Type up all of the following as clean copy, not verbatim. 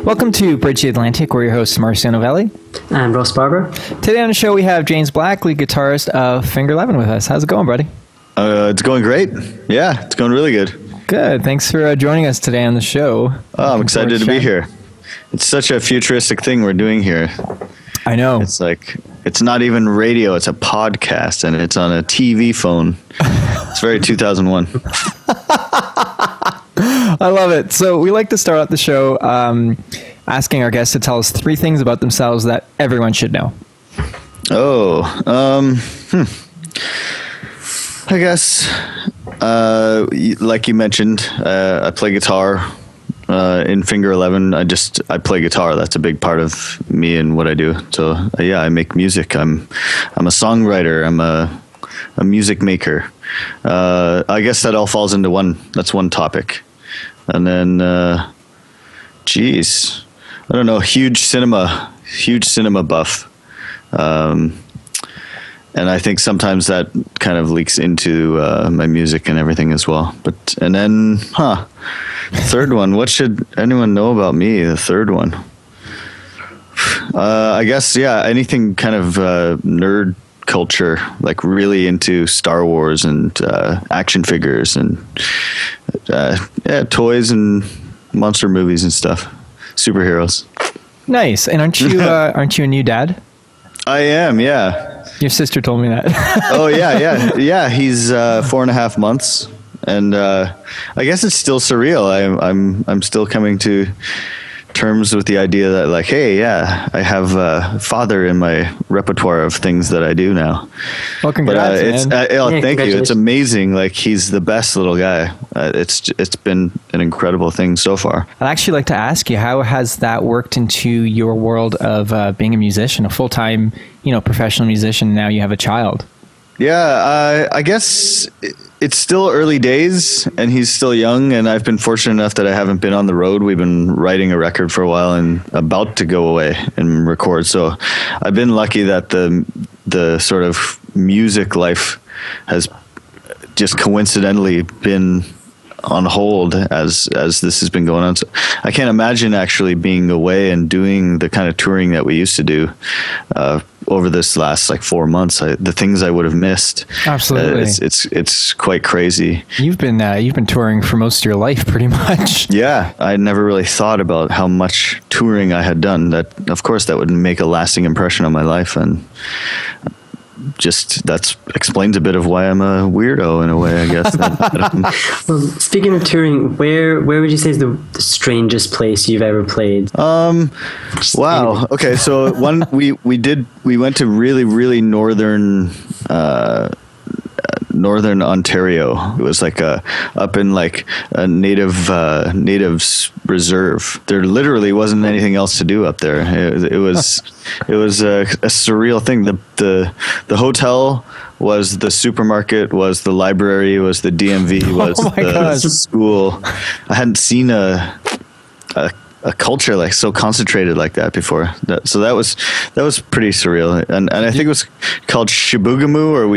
Welcome to Bridge the Atlantic. We're your hosts, Marcio Novelli. And Ross Barber. Today on the show, we have James Black, lead guitarist of Finger 11 with us. How's it going, buddy? It's going great. Yeah, it's going really good. Good. Thanks for joining us today on the show. Oh, I'm excited to be here. It's such a futuristic thing we're doing here. I know. It's like, it's not even radio, it's a podcast, and it's on a TV phone. It's very 2001. I love it. So we like to start out the show asking our guests to tell us 3 things about themselves that everyone should know. I guess, like you mentioned, I play guitar in Finger 11. I play guitar. That's a big part of me and what I do. So yeah, I make music. I'm a songwriter. I'm a music maker. I guess that all falls into that's one topic. And then, I don't know, huge cinema buff. And I think sometimes that kind of leaks into my music and everything as well. And then, third one. What should anyone know about me? The third one. I guess, yeah, anything kind of nerd culture, like really into Star Wars and action figures and toys and monster movies and stuff. Superheroes. Nice. And aren't you a new dad? I am, yeah. Your sister told me that. Oh yeah. He's 4.5 months, and I guess it's still surreal. I'm still coming to terms with the idea that, like, hey, yeah, I have a father in my repertoire of things that I do now. Well, congrats, man. Thank you. It's amazing. Like, he's the best little guy. It's been an incredible thing so far. I'd actually like to ask you, how has that worked into your world of being a musician, a full-time, professional musician? Now you have a child. Yeah, I guess it's still early days, and he's still young, and I've been fortunate enough that I haven't been on the road. We've been writing a record for a while and about to go away and record. So I've been lucky that the sort of music life has just coincidentally been on hold as this has been going on. So I can't imagine actually being away and doing the kind of touring that we used to do over this last 4 months. The things I would have missed. Absolutely, it's quite crazy. You've been touring for most of your life, pretty much. Yeah, I never really thought about how much touring I had done. That, of course, that would make a lasting impression on my life, and that explains a bit of why I'm a weirdo in a way, I guess. Well, speaking of touring, where would you say is the strangest place you've ever played? Wow. Okay, so we went to really, really northern Ontario. It was up in a natives reserve. There literally wasn't anything else to do up there. It was a surreal thing. The hotel was the supermarket, was the library, was the DMV, was the school. I hadn't seen a culture so concentrated like that before. So that was pretty surreal, and I think it was called Chibougamau,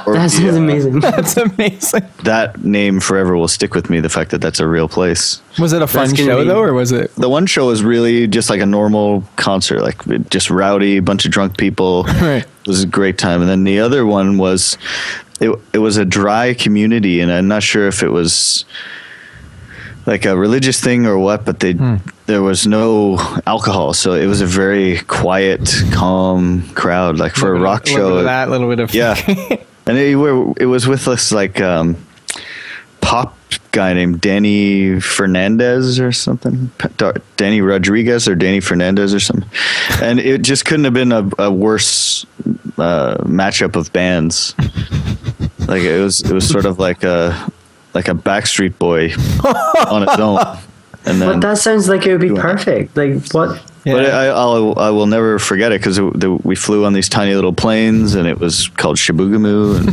That sounds amazing. That's amazing. That name forever will stick with me. The fact that that's a real place. Was it a fun show though, or was it? The one show was really just like a normal concert, just rowdy, bunch of drunk people. Right. It was a great time. And then the other one was, it was a dry community, and I'm not sure if it was like a religious thing or what, but there was no alcohol, so it was a very quiet, calm crowd. Like for a rock show, a little bit of yeah. And it was with this pop guy named Danny Fernandez or something, Danny Rodriguez or Danny Fernandez or something, and it just couldn't have been a worse matchup of bands. It was sort of like a Backstreet Boy on its own. And then, but that sounds like it would be perfect. What? Yeah. But I will never forget it, because we flew on these tiny little planes, and it was called Chibougamau.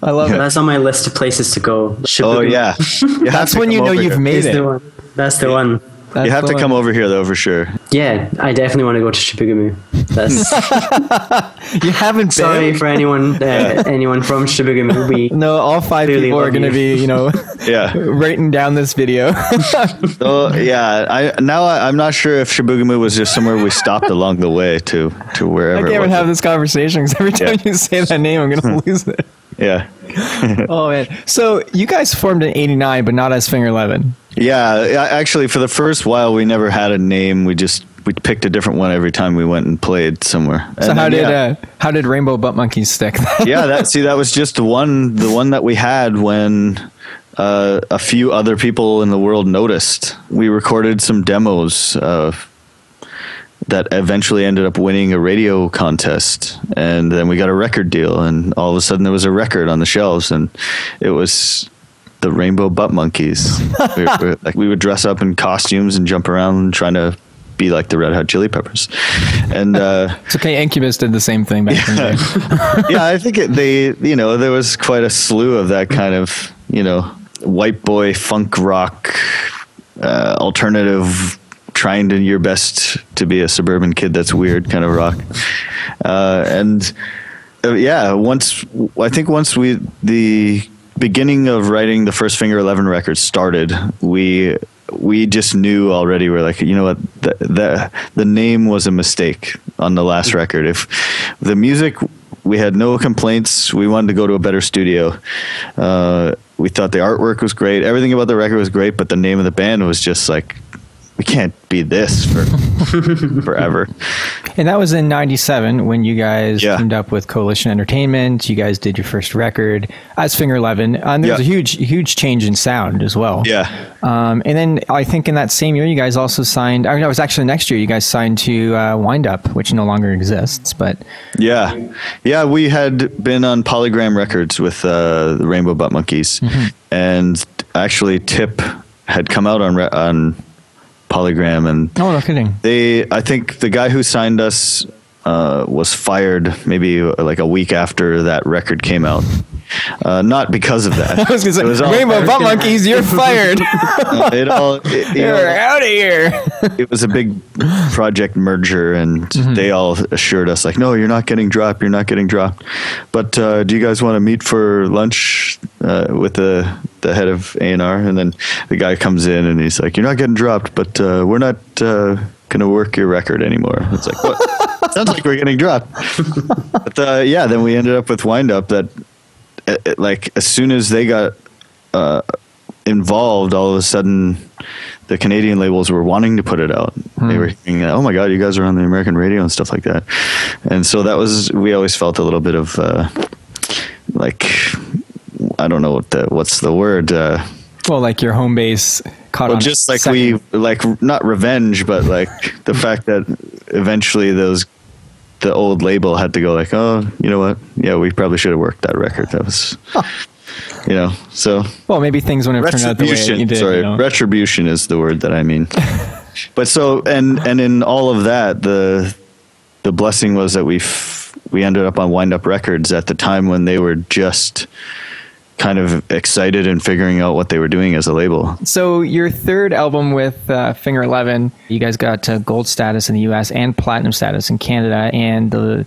I love it. That's on my list of places to go. Oh yeah, that's when you know you've made it. That's the one. You have to come over here though, for sure. Yeah, I definitely want to go to Chibougamau. You haven't been. Sorry for anyone from Chibougamau. No, all 5 people are going to be, Yeah, writing down this video. So yeah, I'm not sure if Chibougamau was just somewhere we stopped along the way to wherever. I can't even have this conversation because every time you say that name, I'm going to lose it. Yeah. Oh man! So you guys formed in '89, but not as Finger 11. Yeah, actually, for the first while, we never had a name. We picked a different one every time we went and played somewhere. So how did Rainbow Butt Monkeys stick? Yeah, that was just the one that we had when a few other people in the world noticed. We recorded some demos that eventually ended up winning a radio contest, and then we got a record deal, and all of a sudden there was a record on the shelves, and it was the Rainbow Butt Monkeys. We would dress up in costumes and jump around trying to be like the Red Hot Chili Peppers. And it's okay, Incubus did the same thing back in the day. Yeah, I think there was quite a slew of that kind of white boy funk rock alternative, trying to your best to be a suburban kid that's weird kind of rock. Once the beginning of writing the first Finger 11 record started, we just knew already. We're like, you know what, the name was a mistake on the last record. If the music, we had no complaints. We wanted to go to a better studio. We thought the artwork was great. Everything about the record was great, but the name of the band was just like, we can't be this for forever. And that was in '97 when you guys teamed up with Coalition Entertainment. You guys did your first record as Finger 11. And there was a huge change in sound as well. Yeah. And then I think in that same year, you guys also signed, it was actually next year, you guys signed to Wind Up, which no longer exists. But yeah, we had been on Polygram Records with the Rainbow Butt Monkeys. Mm-hmm. And actually Tip had come out on Polygram, and no kidding. I think the guy who signed us was fired maybe like a week after that record came out. Not because of that. I was going to say, Rainbow Butt Monkeys, you're fired. You're out of here. It was a big project merger, and they all assured us like, no, you're not getting dropped. You're not getting dropped. But do you guys want to meet for lunch with the head of A&R? And then the guy comes in and he's like, you're not getting dropped, but we're not going to work your record anymore. It's like, what? Sounds like we're getting dropped. But then we ended up with Wind Up that, like, as soon as they got involved, all of a sudden the Canadian labels were wanting to put it out. They were hearing, oh my God, you guys are on the American radio and stuff like that. And so we always felt a little bit of like, I don't know what's the word. Well, like your home base caught on. Just like second. we, like, not revenge, but like the fact that eventually the old label had to go like, oh, you know what? Yeah, we probably should have worked that record. That was, so. Well, maybe things wouldn't have turned out the way you did. Sorry, retribution is the word that I mean. But so, and in all of that, the blessing was that we ended up on Wind Up Records at the time when they were just kind of excited and figuring out what they were doing as a label. So your third album with Finger 11, you guys got gold status in the US and platinum status in Canada, and the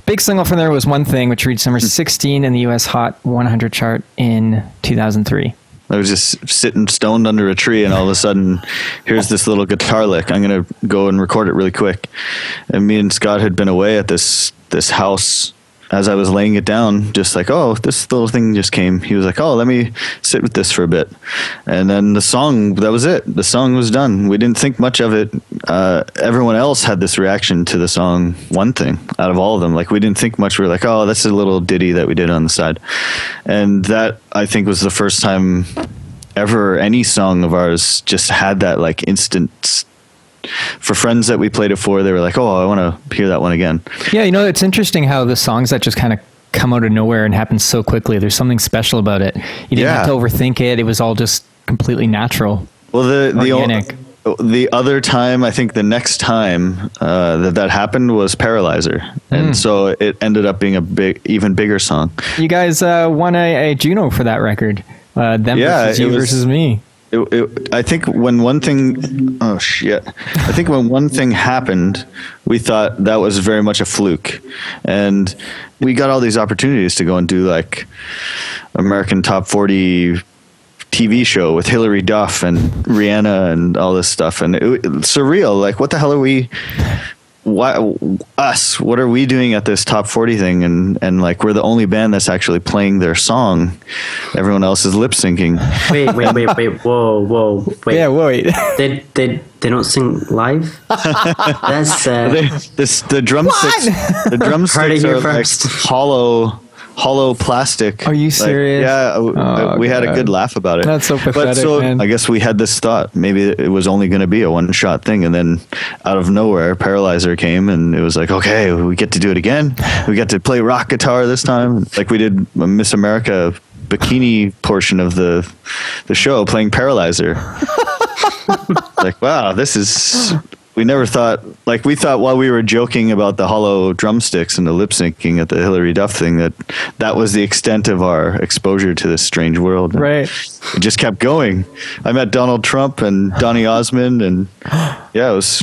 big single from there was One Thing, which reached number 16 in the US Hot 100 chart in 2003. I was just sitting stoned under a tree, and all of a sudden, here's this little guitar lick. I'm going to go and record it really quick. And me and Scott had been away at this house. As I was laying it down, just like, oh, this little thing just came. He was like, oh, let me sit with this for a bit. And then the song, that was it. The song was done. We didn't think much of it. Everyone else had this reaction to the song One Thing out of all of them. Like, we didn't think much. We were like, oh, that's a little ditty that we did on the side. And that, I think, was the first time ever any song of ours just had that, like, instant. For friends that we played it for, they were like, oh, I want to hear that one again. Yeah, it's interesting how the songs that just kind of come out of nowhere and happen so quickly, there's something special about it. You didn't have to overthink it. It was all just completely natural. Well, the other time, I think the next time that happened was Paralyzer. And so it ended up being even bigger song. You guys won a Juno for that record. Them versus you versus me. I think when one thing, oh shit! I think when one thing happened, we thought that was very much a fluke, and we got all these opportunities to go and do like American Top 40 TV show with Hilary Duff and Rihanna and all this stuff, and it's surreal. Like, what the hell are we? Why us? What are we doing at this top 40 thing? And like, we're the only band that's actually playing their song. Everyone else is lip syncing. Wait. Whoa. Wait. Yeah, wait. They don't sing live? That's the drumsticks. The drumsticks are like hollow plastic. Are you serious? We had a good laugh about it. That's so pathetic, man. I guess we had this thought, maybe it was only going to be a one-shot thing, and then out of nowhere, Paralyzer came, and it was like, okay, we get to do it again. We get to play rock guitar this time. Like we did a Miss America bikini portion of the show, playing Paralyzer. Like, wow, this is... We never thought, like, we thought while we were joking about the hollow drumsticks and the lip syncing at the Hilary Duff thing that was the extent of our exposure to this strange world. Right. It just kept going. I met Donald Trump and Donny Osmond, and yeah, it was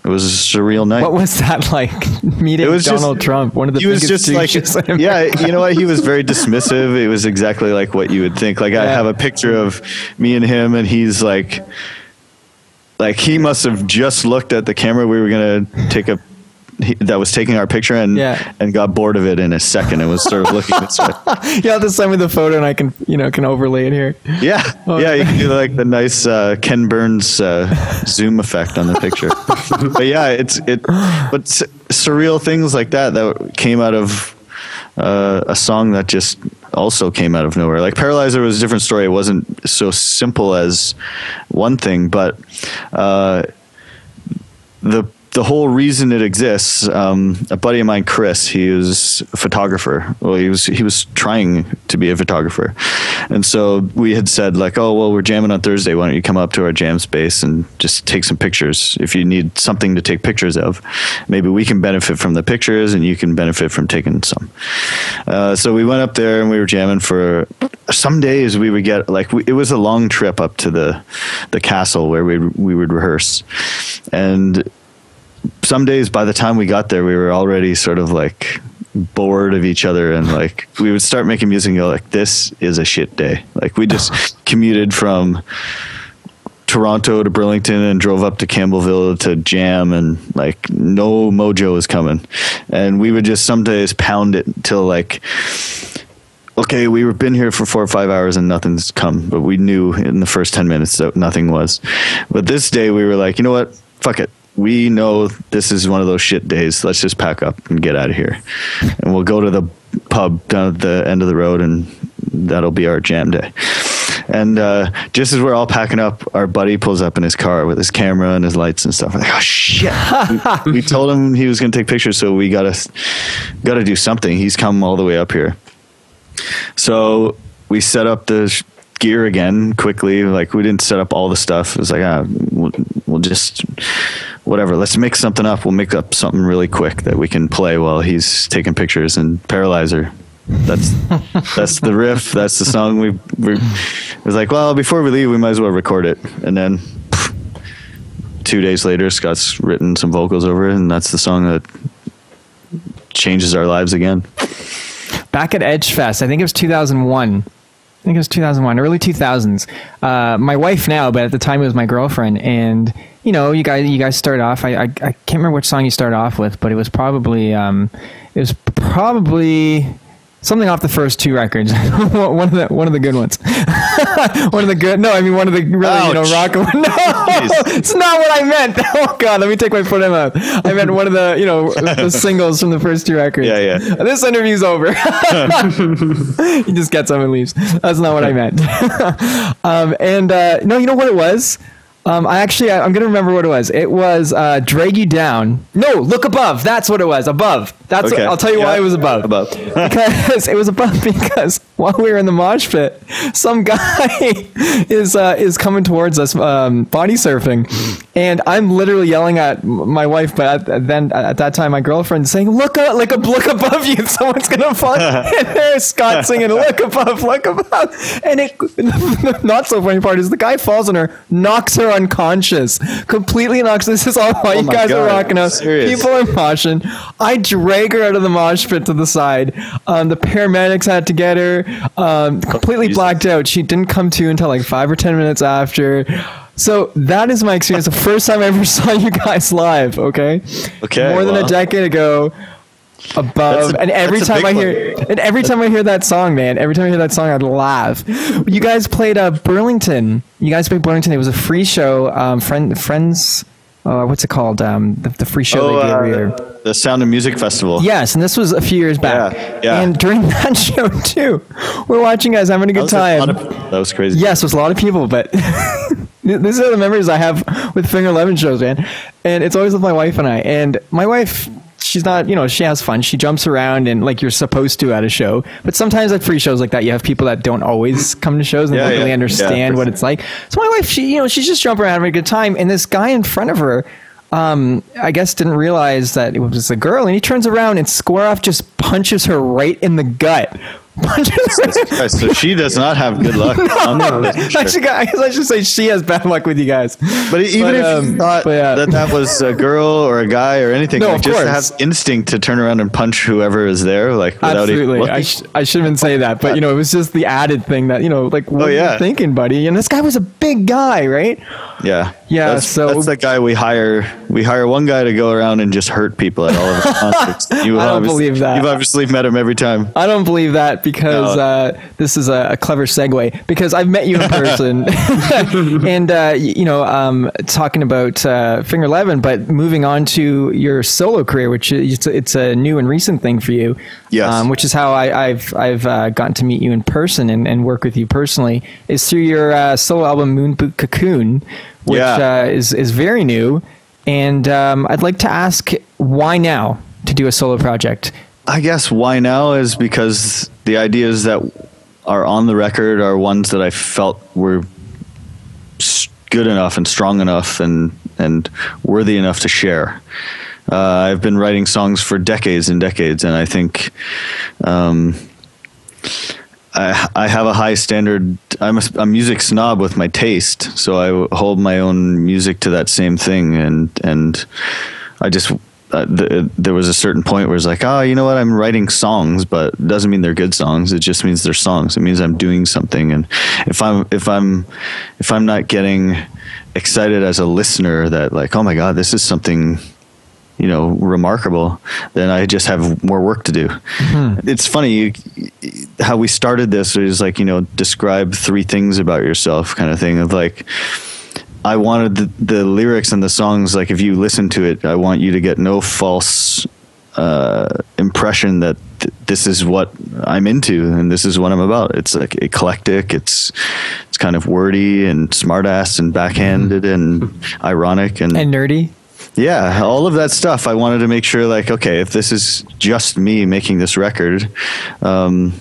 a surreal night. What was that like, meeting Donald Trump? One of the biggest douches in America. Yeah, you know what? He was very dismissive. It was exactly like what you would think. Like, I have a picture of me and him, and he's like he must have just looked at the camera we were going to that was taking our picture and got bored of it in a second and was sort of looking this way. You have to send me the photo and I can overlay it here. Yeah. Yeah. You can do like the nice Ken Burns zoom effect on the picture. But yeah, but surreal things like that came out of a song that just also came out of nowhere. Like Paralyzer was a different story. It wasn't so simple as one thing, but the whole reason it exists, a buddy of mine, Chris, he was a photographer. Well, he was trying to be a photographer. And so we had said like, oh, well, we're jamming on Thursday. Why don't you come up to our jam space and just take some pictures? If you need something to take pictures of, maybe we can benefit from the pictures and you can benefit from taking some. So we went up there and we were jamming for some days. We would get like, it was a long trip up to the castle where we would rehearse. And some days by the time we got there, we were already sort of like bored of each other, and like we would start making music and go like, this is a shit day. Like we just commuted from Toronto to Burlington and drove up to Campbellville to jam, and like no mojo was coming. And we would just some days pound it till like, okay, we've been here for 4 or 5 hours and nothing's come, but we knew in the first 10 minutes that nothing was. But this day we were like, you know what? Fuck it. We know this is one of those shit days. Let's just pack up and get out of here. And we'll go to the pub down at the end of the road, and that'll be our jam day. And just as we're all packing up, our buddy pulls up in his car with his camera and his lights and stuff. We're like, oh shit! we told him he was going to take pictures, so we gotta do something. He's come all the way up here. So we set up the gear again quickly. Like we didn't set up all the stuff. It was like, we'll just whatever. Let's make something up. We'll make up something really quick that we can play while he's taking pictures. And Paralyzer. That's the riff. That's the song. We was like, well, before we leave, we might as well record it. And then 2 days later, Scott's written some vocals over it, and that's the song that changes our lives again. Back at Edgefest, I think it was 2001. Early 2000s. My wife now, but at the time it was my girlfriend. And you know, you guys start off. I can't remember which song you started off with, but it was probably something off the first two records. one of the good ones. One of the good. No, I mean one of the really rock. No, it's not what I meant. Oh God, let me take my foot in my mouth. I meant one of the the singles from the first two records. Yeah. This interview's over. He just gets up and leaves. That's not what I meant. No, you know what it was? I'm going to remember what it was. It was Drag You Down. No, Look Above. That's what it was. Above. That's okay. I'll tell you why it was above. Because it was above because while we were in the mosh pit, some guy is coming towards us body surfing, and I'm literally yelling at my wife, but at that time my girlfriend saying, look above you, someone's gonna fall. And there's Scott singing look above, and the not so funny part is the guy falls on her, knocks her unconscious, completely knocks. This is all while you guys are rocking out. People are moshing. I drag her out of the mosh pit to the side. The paramedics had to get her completely blacked out. She didn't come to until like 5 or 10 minutes after. So that is my experience. The first time I ever saw you guys live. Okay. More than a decade ago. Above. And every time I hear that song, man, I'd laugh. You guys played Burlington. It was a free show. Friends. What's it called? The free show they did every year. The Sound of Music Festival. Yes, and this was a few years back. Yeah. And during that show too, we're watching guys having a good time. That was crazy. Yes, it was a lot of people, but these are the memories I have with Finger 11 shows, man. And it's always with my wife and I. And my wife, she's not, she has fun. She jumps around and like you're supposed to at a show. But sometimes at free shows like that, you have people that don't always come to shows and don't really understand what it's like. So my wife, she's just jumping around having a good time. And this guy in front of her, I guess didn't realize that it was a girl, and he turns around and Square Off just punches her right in the gut. So she does not have good luck. No. Actually, I guess I should say she has bad luck with you guys. But even if you thought that was a girl or a guy or anything, just to have instinct to turn around and punch whoever is there, like without absolutely. I shouldn't even say that, but it was just the added thing that like what are you thinking, buddy? And this guy was a big guy, right? Yeah. That's the guy we hire. We hire one guy to go around and just hurt people at all of the concerts. I don't believe that. You've obviously met him every time. I don't believe that because this is a clever segue because I've met you in person and talking about Finger 11, but moving on to your solo career, which it's a new and recent thing for you. Yes. Which is how I've gotten to meet you in person and work with you personally is through your solo album Moon Boot Cocoon, which is very new. And I'd like to ask, why now to do a solo project? I guess why now is because the ideas that are on the record are ones that I felt were good enough and strong enough and worthy enough to share. I've been writing songs for decades and decades, and I think I have a high standard. I'm a music snob with my taste, so I hold my own music to that same thing. And I just there was a certain point where it's like, you know what? I'm writing songs, but it doesn't mean they're good songs. It just means they're songs. It means I'm doing something. And if I'm not getting excited as a listener that like, oh my God, this is something, remarkable, then I just have more work to do. Mm-hmm. It's funny how we started this. It was like, describe 3 things about yourself kind of thing of like, I wanted the lyrics and the songs, like if you listen to it, I want you to get no false impression that this is what I'm into and this is what I'm about. It's like eclectic, it's kind of wordy and smartass and backhanded and ironic and nerdy. Yeah, all of that stuff. I wanted to make sure, like, okay, if this is just me making this record, it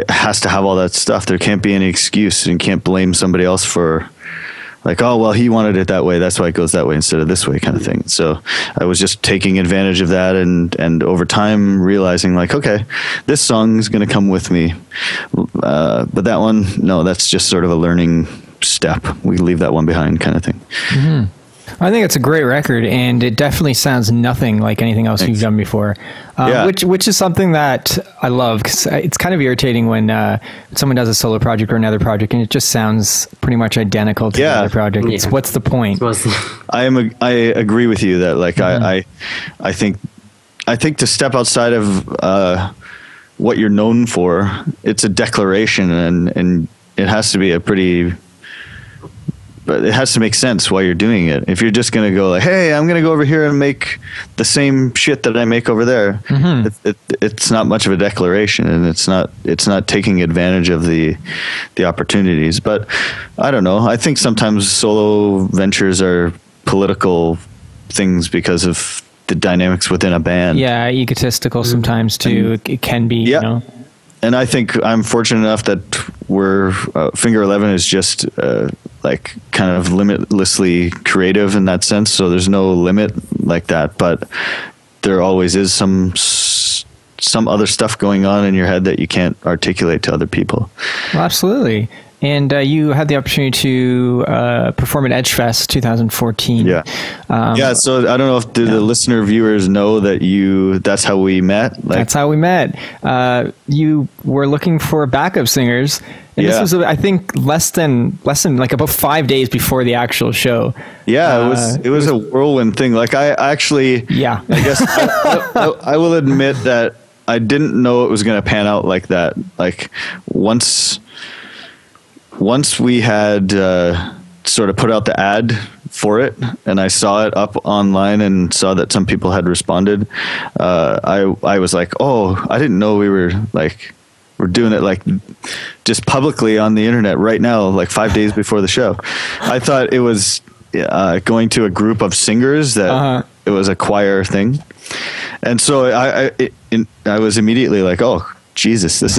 has to have all that stuff. There can't be any excuse, and you can't blame somebody else for, like, oh, well, he wanted it that way, that's why it goes that way instead of this way kind of thing. So I was just taking advantage of that and over time realizing, like, okay, this song is going to come with me. But that one, no, that's just sort of a learning step. We leave that one behind kind of thing. Mm-hmm. I think it's a great record, and it definitely sounds nothing like anything else you've done before, which is something that I love, because it's kind of irritating when someone does a solo project or another project, and it just sounds pretty much identical to the other project. It's, what's the point? I agree with you that, like, mm-hmm. I think to step outside of what you're known for, it's a declaration, and it has to be a pretty but it has to make sense while you're doing it. If you're just going to go like, hey, I'm going to go over here and make the same shit that I make over there, it's not much of a declaration, and it's not taking advantage of the opportunities. But I don't know. I think sometimes solo ventures are political things because of the dynamics within a band. Yeah, egotistical sometimes too. It can be, yeah. you know. And I think I'm fortunate enough that we're Finger 11 is just like kind of limitlessly creative in that sense. So there's no limit like that, but there always is some other stuff going on in your head that you can't articulate to other people. Well, absolutely. And you had the opportunity to perform at Edgefest 2014. Yeah. So I don't know if the listener viewers know that that's how we met. That's how we met. You were looking for backup singers. And this was, I think, less than like about 5 days before the actual show. Yeah, it was a whirlwind thing. Like I actually, I guess I will admit that I didn't know it was going to pan out like that. Like once we had sort of put out the ad for it, and I saw it up online and saw that some people had responded, I was like, oh, I didn't know we're doing it like just publicly on the internet right now, like 5 days before the show. I thought it was going to a group of singers that it was a choir thing. And so I was immediately like, oh, Jesus, this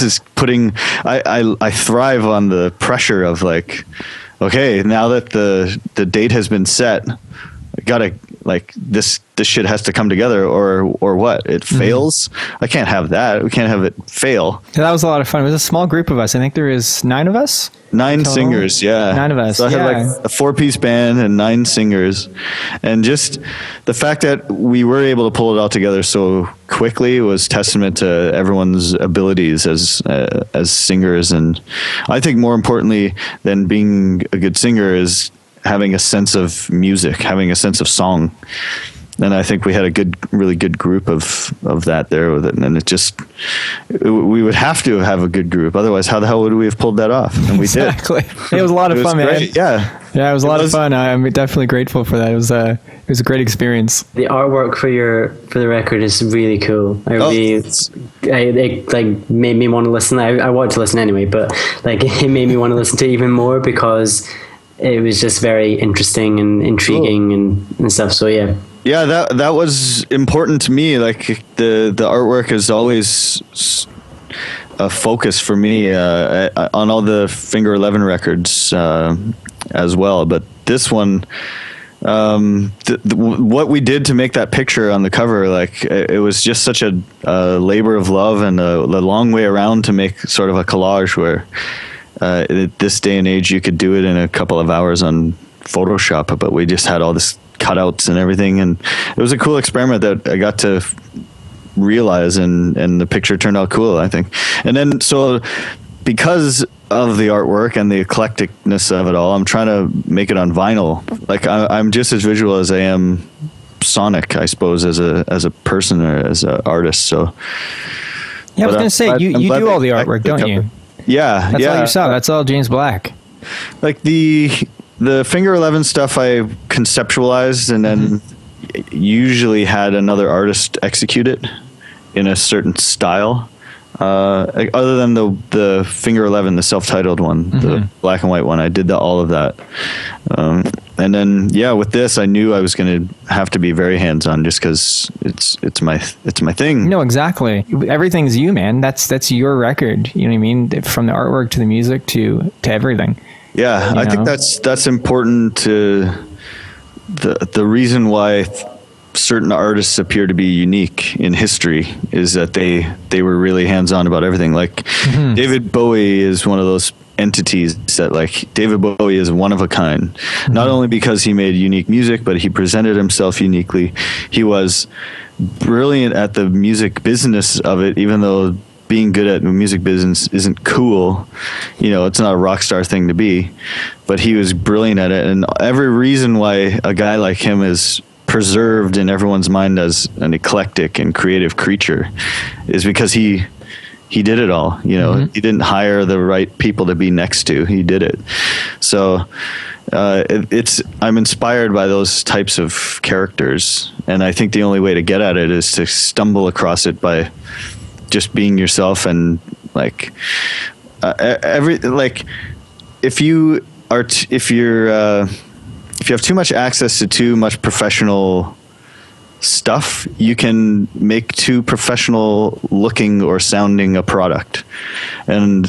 is putting, I thrive on the pressure of like, okay, now that the date has been set, I gotta, like, this shit has to come together or what? It fails? I can't have that. We can't have it fail. Yeah, that was a lot of fun. It was a small group of us. I think there is 9 of us. 9 singers, yeah. 9 of us. So I had like a 4-piece band and 9 singers. And just the fact that we were able to pull it all together so quickly was testament to everyone's abilities as singers. And I think more importantly than being a good singer is having a sense of music, having a sense of song. And I think we had a really good group of that there with it. And we would have to have a good group. Otherwise, how the hell would we have pulled that off? And we did. It was a lot of fun, man. Great. Yeah. Yeah, it was a lot of fun. I'm definitely grateful for that. It was a great experience. The artwork for the record is really cool. It like made me want to listen. I wanted to listen anyway, but like it made me want to listen to it even more because it was just very interesting and intriguing and stuff. So yeah. Yeah, that was important to me. Like the artwork is always a focus for me on all the Finger 11 records as well. But this one, what we did to make that picture on the cover, like it was just such a labor of love and a long way around to make sort of a collage where at this day and age you could do it in a couple of hours on Photoshop, but we just had all this cutouts and everything, and it was a cool experiment that I got to realize, and the picture turned out cool, I think. And then so because of the artwork and the eclecticness of it all, I'm trying to make it on vinyl. Like I'm just as visual as I am sonic, I suppose, as a person or as an artist. So yeah, I was gonna say you do all the artwork, don't you? Yeah, that's all yourself. That's all James Black. Like the Finger 11 stuff I conceptualized and then usually had another artist execute it in a certain style. Other than the Finger 11, the self-titled one, the black and white one, I did all of that. And then with this, I knew I was going to have to be very hands-on just because it's my thing. No, exactly. Everything's you, man. That's your record. You know what I mean? From the artwork to the music to everything. Yeah, I think that's important to the reason why certain artists appear to be unique in history is that they were really hands-on about everything. Like David Bowie is one of those entities that, like, David Bowie is one of a kind, not only because he made unique music, but he presented himself uniquely. He was brilliant at the music business of it, even though being good at the music business isn't cool. You know, it's not a rock star thing to be, but he was brilliant at it. And every reason why a guy like him is preserved in everyone's mind as an eclectic and creative creature is because he he did it all. You know, he didn't hire the right people to be next to. He did it. So I'm inspired by those types of characters, and I think the only way to get at it is to stumble across it by just being yourself. And like if you have too much access to too much professional stuff, you can make too professional looking or sounding a product, and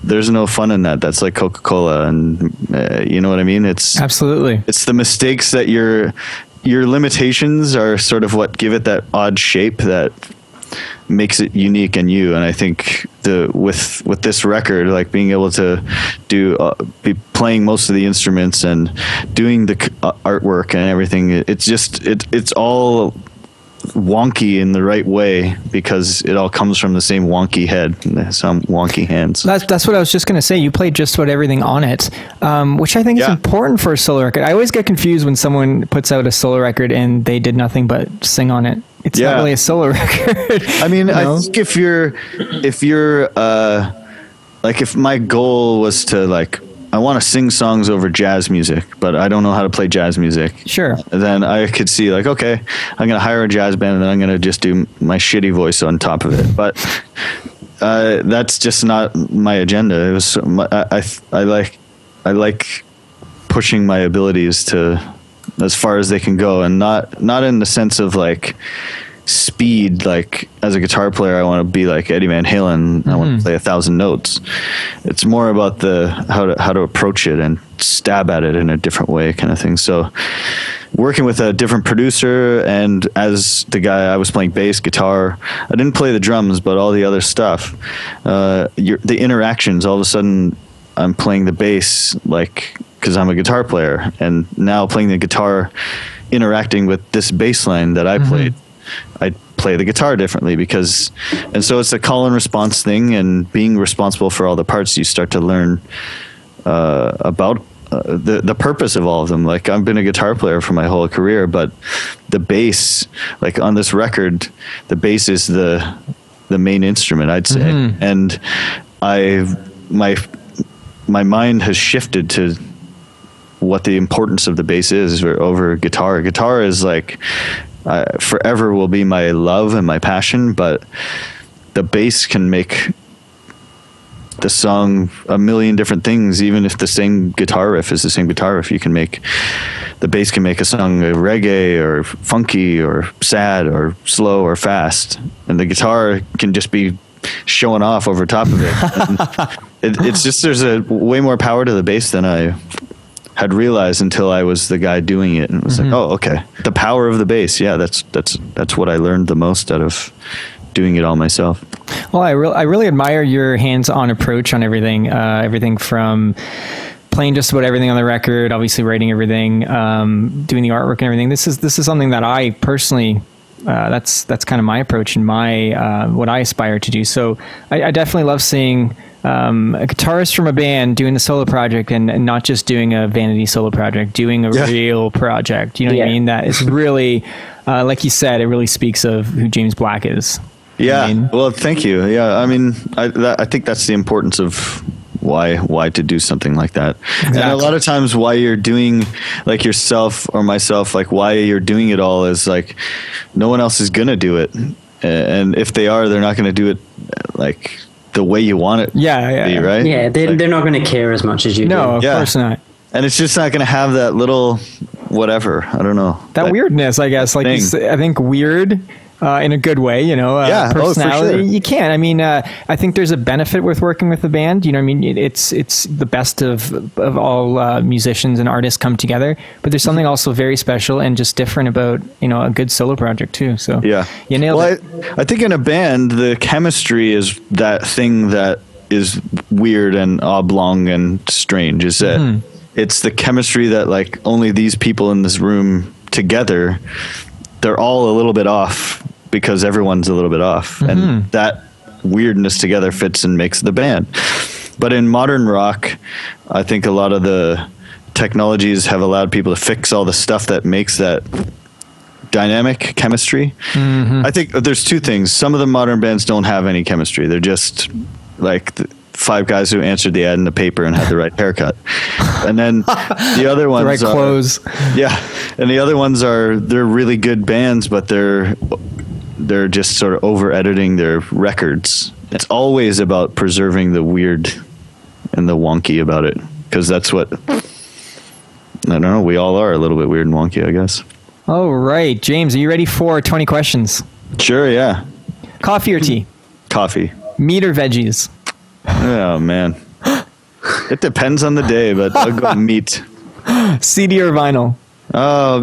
there's no fun in that. That's like Coca-Cola, and you know what I mean? It's absolutely, it's the mistakes that your limitations are sort of what give it that odd shape that makes it unique and you. And I think with this record, like being able to be playing most of the instruments and doing the artwork and everything, it's all wonky in the right way because it all comes from the same wonky head and some wonky hands. That's what I was just going to say. You played just about everything on it, which I think is important for a solo record. I always get confused when someone puts out a solo record and they did nothing but sing on it. It's not really a solo record. I mean, I think if you're like, if my goal was to like, I want to sing songs over jazz music, but I don't know how to play jazz music. Sure. Then I could see like, okay, I'm going to hire a jazz band and then I'm going to just do my shitty voice on top of it. But that's just not my agenda. It was I like pushing my abilities to as far as they can go, and not in the sense of like speed. Like as a guitar player, I want to be like Eddie Van Halen. I want to play 1,000 notes. It's more about how to approach it and stab at it in a different way, kind of thing. So working with a different producer, and as the guy, I was playing bass, guitar. I didn't play the drums, but all the other stuff. The interactions, all of a sudden, I'm playing the bass like, because I'm a guitar player, and now playing the guitar, interacting with this bass line that I played, I play the guitar differently and so it's a call and response thing, and being responsible for all the parts, you start to learn about the purpose of all of them. Like I've been a guitar player for my whole career, but the bass, like on this record, the bass is the main instrument, I'd say. And my mind has shifted to what the importance of the bass is over guitar. Guitar is like forever will be my love and my passion, but the bass can make the song a million different things. Even if the same guitar riff is the same guitar riff, the bass can make a song reggae or funky or sad or slow or fast, and the guitar can just be showing off over top of it. It's just, there's a way more power to the bass than I had realized until I was the guy doing it, and it was like, oh, okay, the power of the bass. Yeah, that's what I learned the most out of doing it all myself. Well, I really admire your hands-on approach on everything. Everything from playing just about everything on the record, obviously writing everything, doing the artwork and everything. This is something that I personally. That's kind of my approach and my what I aspire to do. So I definitely love seeing a guitarist from a band doing the solo project and not just doing a vanity solo project, doing a real project. You know what I mean? That is really, like you said, it really speaks of who James Black is. Yeah. You know, well, thank you. Yeah. I mean, I think that's the importance of why to do something like that. Exactly. And a lot of times why you're doing, like yourself or myself, like why you're doing it all is like no one else is going to do it. And if they are, they're not going to do it like the way you want it to be, right? Yeah, they're not going to care as much as you do. No, of course not. And it's just not going to have that little whatever. I don't know. That weirdness, I guess. Like I think weird in a good way, you know, personality. You can. I mean, I think there's a benefit with working with a band. You know what I mean? It's the best of all musicians and artists come together. But there's something also very special and just different about, you know, a good solo project too. So you nailed it. I think in a band, the chemistry is that thing that is weird and oblong and strange. Is that it's the chemistry that like only these people in this room together, they're all a little bit off because everyone's a little bit off, and that weirdness together fits and makes the band. But in modern rock, I think a lot of the technologies have allowed people to fix all the stuff that makes that dynamic chemistry. I think there's two things. Some of the modern bands don't have any chemistry. They're just like five guys who answered the ad in the paper and had the right haircut. And then the other ones the right clothes. Yeah. And the other ones they're really good bands, but they're just sort of over editing their records. It's always about preserving the weird and the wonky about it. Because that's what, I don't know, we all are a little bit weird and wonky, I guess. All right. James, are you ready for 20 questions? Sure, yeah. Coffee or tea? Coffee. Meat or veggies? Oh, man. It depends on the day, but I'll go meat. CD or vinyl?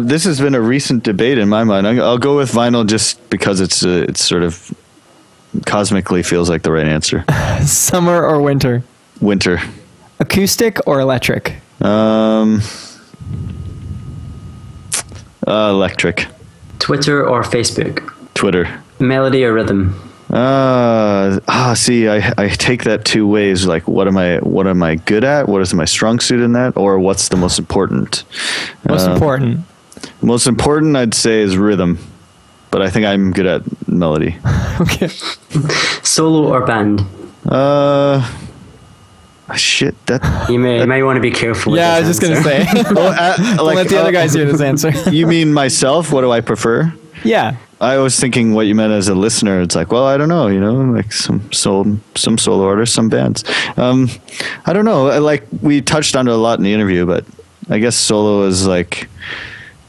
This has been a recent debate in my mind. I'll go with vinyl just because it's sort of cosmically feels like the right answer. Summer or winter? Winter. Acoustic or electric? Electric. Twitter or Facebook? Twitter. Melody or rhythm? See, I take that two ways. Like, what am I good at? What is my strong suit in that? Or what's the most important? Most important. Most important, I'd say, is rhythm. But I think I'm good at melody. Okay. Solo or band? Shit, that You may want to be careful. Yeah, I was with just this going to answer. say. Let the other guys hear this answer. You mean myself? What do I prefer? Yeah. I was thinking what you meant as a listener. It's like, well, I don't know, like some solo artists, some bands. I don't know. Like, we touched on it a lot in the interview, but I guess solo is like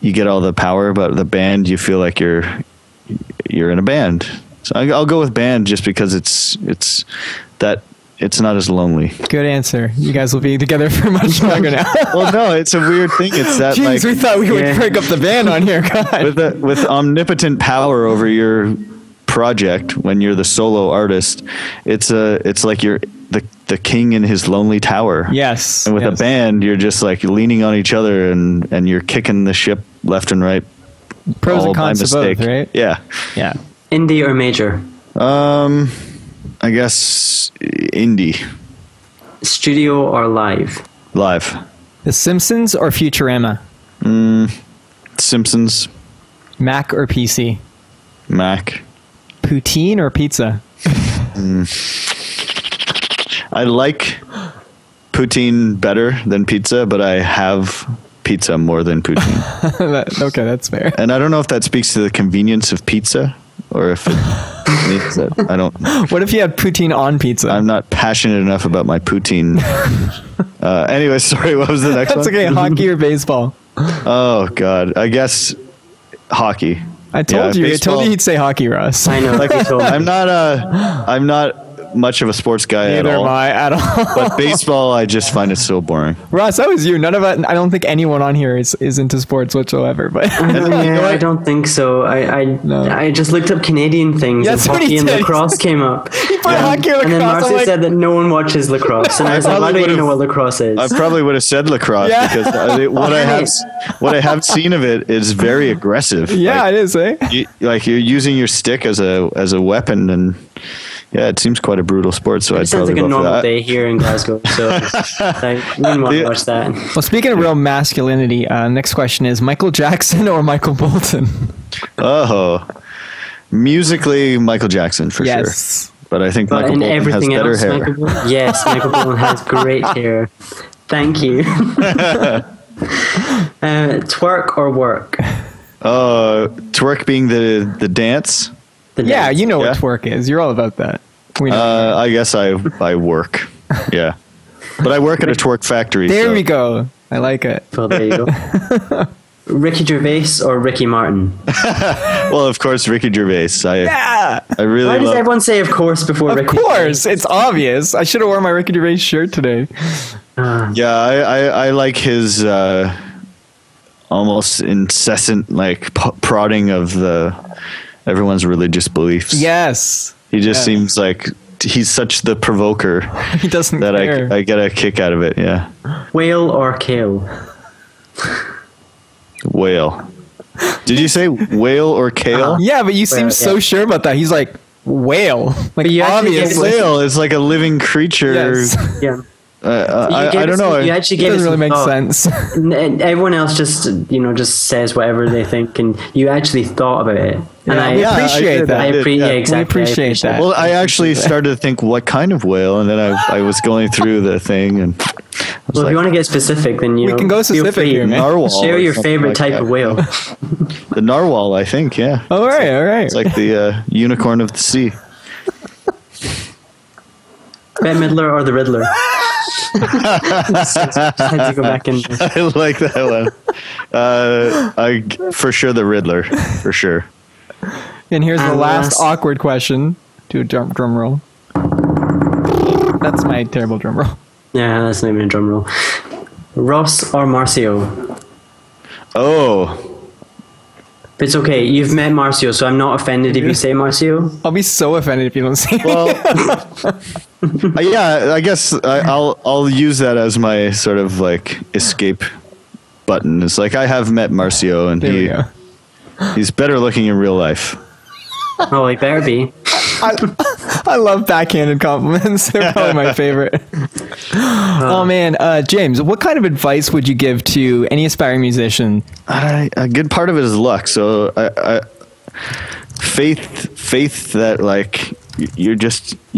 you get all the power, but the band, you feel like you're in a band. So I'll go with band just because it's not as lonely. Good answer. You guys will be together for much longer now. Well, no, it's a weird thing. It's that Jeez, we thought we would break up the band on here. God. With omnipotent power over your project when you're the solo artist, it's like you're the king in his lonely tower. Yes. And with a band, you're just like leaning on each other and you're kicking the ship left and right. Pros and cons to both, right? Yeah. Yeah. Indie or major? I guess indie. Studio or live? Live. The Simpsons or Futurama? Simpsons. Mac or PC? Mac. Poutine or pizza? I like poutine better than pizza, but I have pizza more than poutine. Okay, that's fair. And I don't know if that speaks to the convenience of pizza or if it means that I don't. What if you had poutine on pizza? I'm not passionate enough about my poutine. Anyway, sorry, what was the next one? That's okay. Hockey or baseball? Oh, God. I guess hockey. I told you. Baseball, I told you he'd say hockey, Russ. I know. Like you told me. I'm not much of a sports guy Neither am I at all. But baseball, I just find it so boring. Russ, that was you. None of it. I don't think anyone on here is into sports whatsoever. But I don't think so. I just looked up Canadian things. That's and what hockey he and did. lacrosse came up. He put hockey or lacrosse. And then Marcio like, said that no one watches lacrosse, and I was like, why don't you know what lacrosse is? I probably would have said lacrosse because what I have seen of it is very aggressive. Yeah, it is. You're using your stick as a weapon, and yeah, it seems quite a brutal sport. So I'd sounds probably like a go for normal that. day here in Glasgow. So I wouldn't want to watch that. Well, speaking of real masculinity, next question is Michael Jackson or Michael Bolton? Oh, musically, Michael Jackson for sure. But I think Michael Bolton has better hair. Yes, Michael Bolton has great hair. Thank you. Twerk or work? Twerk being the dance. Yeah, you know what twerk is. You're all about that. I guess I work. Yeah. But I work at a twerk factory. There we go. I like it. Well, there you go. Ricky Gervais or Ricky Martin? Well, of course, Ricky Gervais. I really Why does everyone say of course before Ricky? Of course. It's obvios. I should have worn my Ricky Gervais shirt today. Yeah, I like his almost incessant prodding of everyone's religious beliefs. Yes. He just seems like he's such the provoker. He doesn't that care. I get a kick out of it, yeah. Whale or kale? Whale. Did you say whale or kale? Yeah, but you seem so sure about that. He's like, whale. Like, obviously. Whale is like a living creature. Yes. Yeah. I don't know. You actually gave It doesn't us really make thought. sense. And everyone else just says whatever they think, and you actually thought about it. And we appreciate that. Exactly. We appreciate that. Well, I actually started to think what kind of whale, and then I was going through the thing, and Well, if you want to get specific, then We can go feel specific free. here, man. narwhal. Share or your something favorite like type that. of whale. The narwhal, I think. Yeah. All right. It's like the unicorn of the sea. Bette Midler or the Riddler? Just had to go back in. I like that one. For sure the Riddler, for sure. And here's the And last last- awkward question. Do a drum roll. That's my terrible drum roll. Yeah, that's not even a drum roll. Ross or Marcio? Oh, It's okay. You've met Marcio, so I'm not offended if you say Marcio. I'll be so offended if you don't say well, yeah. I guess I'll use that as my sort of like escape button. It's like I have met Marcio, and There we go. he's better looking in real life. Oh, he better be. I love backhanded compliments. They're probably my favorite. Oh man, James, what kind of advice would you give to any aspiring musician? A good part of it is luck. So faith that like you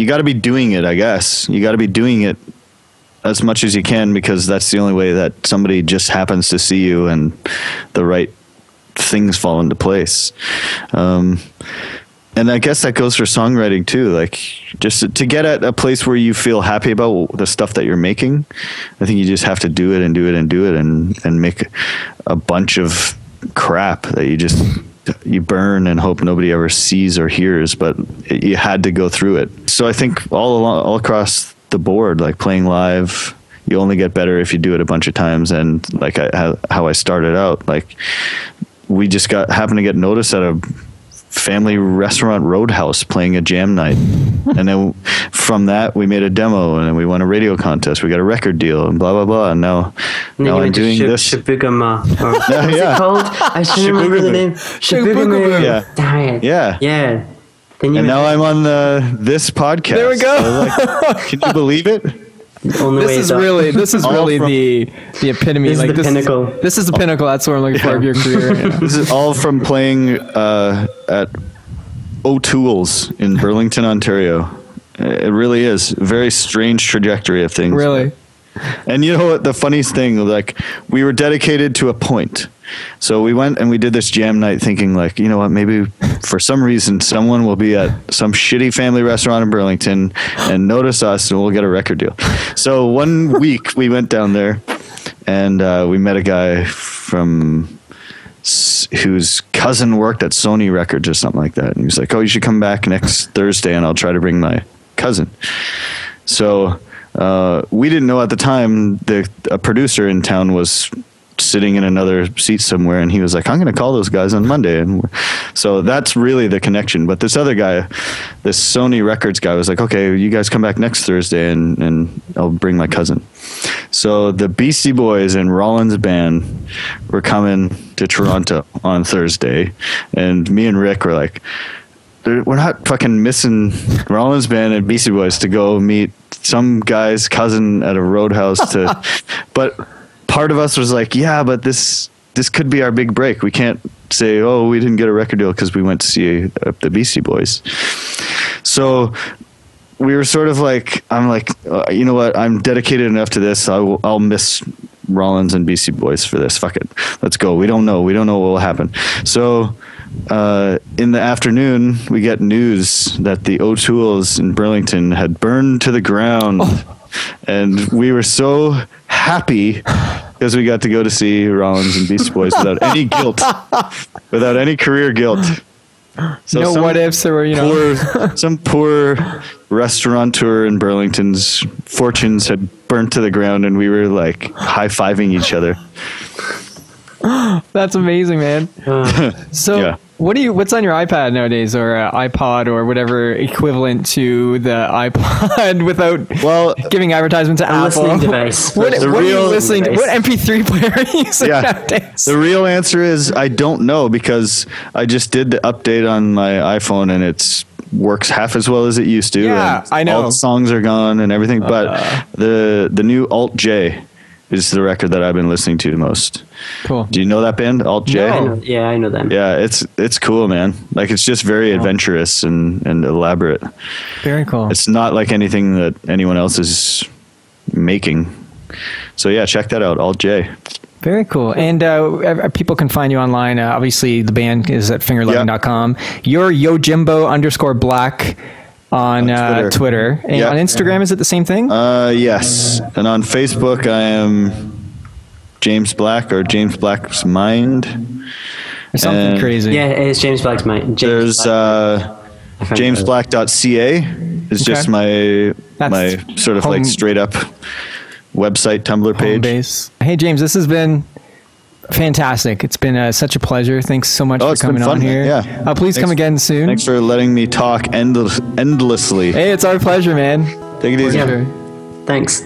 got to be doing it. I guess you got to be doing it as much as you can, because that's the only way that somebody just happens to see you and the right things fall into place. And I guess that goes for songwriting too. Like just to get at a place where you feel happy about the stuff that you're making, I think you just have to do it and do it and do it and make a bunch of crap that you burn and hope nobody ever sees or hears, but you had to go through it. So I think all across the board, like playing live, you only get better if you do it a bunch of times. And like how I started out, like we just happened to get noticed at a family restaurant roadhouse playing a jam night, and then from that we made a demo, and then we won a radio contest, we got a record deal, and blah blah blah, and now I'm doing this. Chibougamau. What's Yeah. it called? I should remember the name. Chibougamau. Yeah. Dang it. Yeah. Yeah. Then you And now I'm on this podcast. There we go. So, like, can you believe it? only way This is up. really All from- the epitome. This is the pinnacle. This is the pinnacle. That's what I'm looking for of your career. Yeah. This is all from playing at O'Toole's in Burlington, Ontario. It really is a very strange trajectory of things. Really. And you know what? The funniest thing, like, we were dedicated to a point. So we went and we did this jam night thinking, like, you know what, maybe for some reason someone will be at some shitty family restaurant in Burlington and notice us and we'll get a record deal. So one week we went down there and we met a guy from whose cousin worked at Sony Records or something like that. And he was like, oh, you should come back next Thursday and I'll try to bring my cousin. So we didn't know at the time a producer in town was sitting in another seat somewhere, and he was like, I'm going to call those guys on Monday. And so that's really the connection. But this other guy, this Sony Records guy, was like, okay, you guys come back next Thursday and I'll bring my cousin. So the Beastie Boys and Rollins band were coming to Toronto on Thursday, and me and Rick were like, we're not fucking missing Rollins band and Beastie Boys to go meet some guy's cousin at a roadhouse but part of us was like, yeah, but this could be our big break. We can't say, oh, we didn't get a record deal because we went to see the Beastie Boys. So we were sort of like, I'm like, you know what? I'm dedicated enough to this. I'll miss Rollins and Beastie Boys for this. Fuck it. Let's go. We don't know. We don't know what will happen. So in the afternoon, we get news that the O'Toole's in Burlington had burned to the ground. And we were so happy because we got to go to see Rollins and Beastie Boys without any guilt, without any career guilt. So no what ifs. There were, some poor restaurateur in Burlington's fortunes had burnt to the ground, and we were like high-fiving each other. That's amazing, man. So Yeah. what's on your iPad nowadays, or iPod, or whatever equivalent to the iPod without giving advertisement to Apple? Listening device. What are you listening to? device. What MP3 player are you using nowadays? The real answer is I don't know, because I just did the update on my iPhone and it's works half as well as it used to. Yeah, and I know. All the songs are gone and everything. But the new Alt J is the record that I've been listening to the most. Cool. Do you know that band, Alt J? No. I know them. Yeah, it's cool, man. Like, it's just very adventurous and elaborate. Very cool. It's not like anything that anyone else is making. So yeah, check that out, Alt J. Very cool. And people can find you online. Obviously, the band is at finger11.com. You're Yojimbo_black on Twitter. And on Instagram, is it the same thing? Yes. And on Facebook, I am James Black, or James Black's Mind. Or something crazy. Yeah, it's James Black's Mind. There's jamesblack.ca is just my sort of like straight up website, Tumblr page. Base. Hey, James, this has been fantastic. It's been such a pleasure. Thanks so much for coming on here. Yeah. Please come again soon. Thanks for letting me talk endlessly. Hey, it's our pleasure, man. Take it easy. Yeah. Thanks.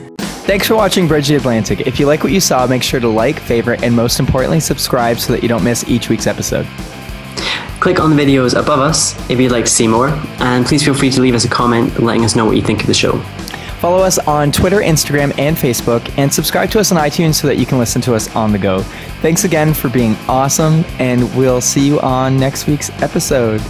Thanks for watching Bridge the Atlantic. If you like what you saw, make sure to like, favorite, and most importantly, subscribe so that you don't miss each week's episode. Click on the videos above us if you'd like to see more, and please feel free to leave us a comment letting us know what you think of the show. Follow us on Twitter, Instagram, and Facebook, and subscribe to us on iTunes so that you can listen to us on the go. Thanks again for being awesome, and we'll see you on next week's episode.